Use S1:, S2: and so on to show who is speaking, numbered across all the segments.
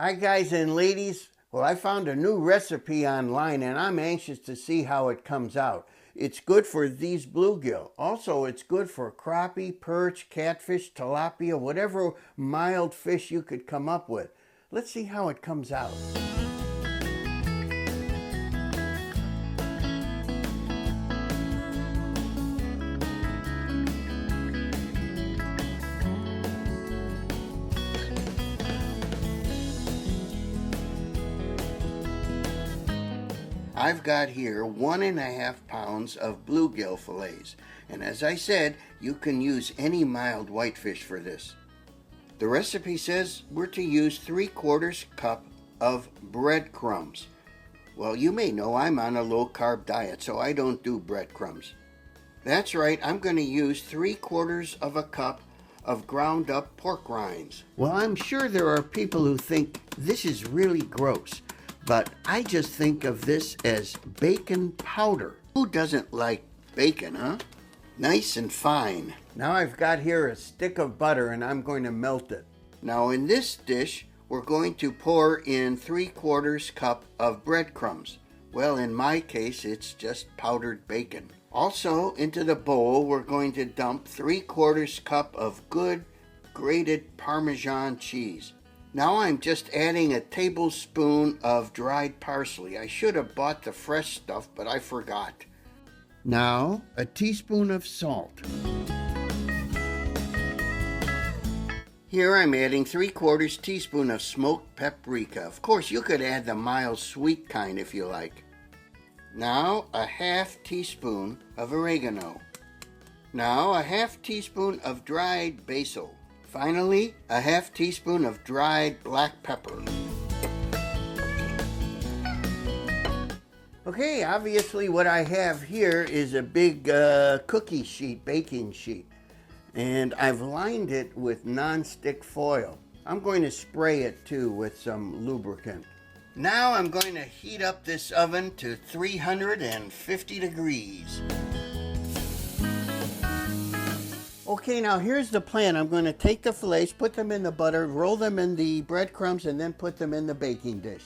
S1: Hi guys and ladies. Well, I found a new recipe online and I'm anxious to see how it comes out. It's good for these bluegill. Also, it's good for crappie, perch, catfish, tilapia, whatever mild fish you could come up with. Let's see how it comes out. I've got here 1.5 pounds of bluegill fillets, and as I said, you can use any mild whitefish for this. The recipe says we're to use 3/4 cup of breadcrumbs. Well, you may know I'm on a low-carb diet, so I don't do breadcrumbs. That's right, I'm going to use 3/4 of a cup of ground up pork rinds. Well, I'm sure there are people who think this is really gross, but I just think of this as bacon powder. Who doesn't like bacon, huh? Nice and fine. Now I've got here a stick of butter and I'm going to melt it. Now in this dish, we're going to pour in 3/4 cup of breadcrumbs. Well, in my case, it's just powdered bacon. Also, into the bowl, we're going to dump 3/4 cup of good grated Parmesan cheese. Now I'm just adding a tablespoon of dried parsley. I should have bought the fresh stuff, but I forgot. Now, a teaspoon of salt. Here I'm adding 3/4 teaspoon of smoked paprika. Of course, you could add the mild sweet kind if you like. Now, a 1/2 teaspoon of oregano. Now, a 1/2 teaspoon of dried basil. Finally, a 1/2 teaspoon of dried black pepper. Okay, obviously what I have here is a big cookie sheet, baking sheet. And I've lined it with non-stick foil. I'm going to spray it too with some lubricant. Now I'm going to heat up this oven to 350 degrees. Okay, now here's the plan. I'm going to take the fillets, put them in the butter, roll them in the breadcrumbs, and then put them in the baking dish.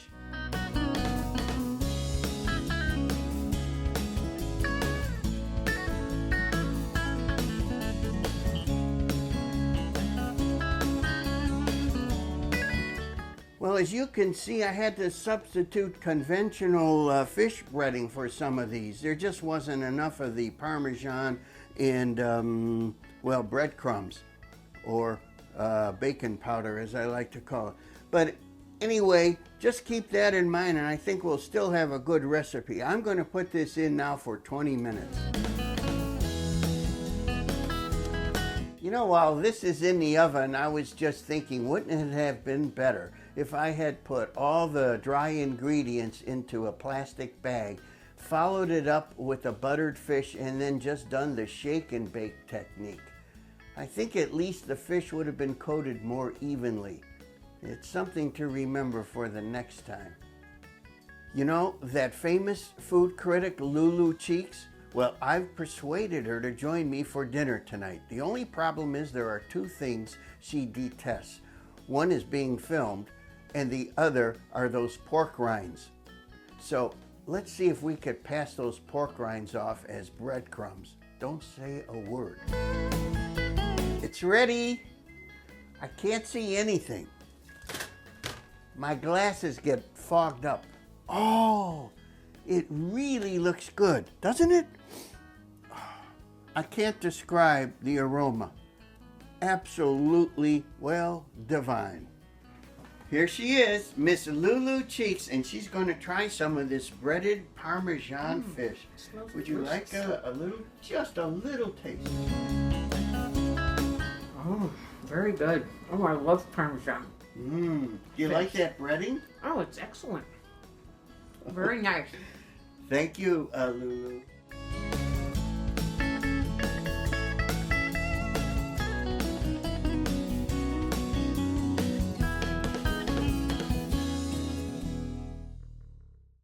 S1: Well, as you can see, I had to substitute conventional fish breading for some of these. There just wasn't enough of the Parmesan and well, breadcrumbs, or bacon powder, as I like to call it. But anyway, just keep that in mind, and I think we'll still have a good recipe. I'm going to put this in now for 20 minutes. You know, while this is in the oven, I was just thinking, wouldn't it have been better if I had put all the dry ingredients into a plastic bag, followed it up with a buttered fish, and then just done the shake and bake technique? I think at least the fish would have been coated more evenly. It's something to remember for the next time. You know, that famous food critic, Lulu Cheeks? Well, I've persuaded her to join me for dinner tonight. The only problem is there are 2 things she detests. One is being filmed, and the other are those pork rinds. So let's see if we could pass those pork rinds off as breadcrumbs. Don't say a word. It's ready. I can't see anything. My glasses get fogged up. Oh, it really looks good, doesn't it? I can't describe the aroma. Absolutely, well, divine. Here she is, Miss Lulu Cheeks, and she's going to try some of this breaded Parmesan fish. Would you like a little, just a little taste?
S2: Oh, very good. Oh, I love Parmesan.
S1: Do you like that breading?
S2: Oh, it's excellent. Very nice.
S1: Thank you, Lulu.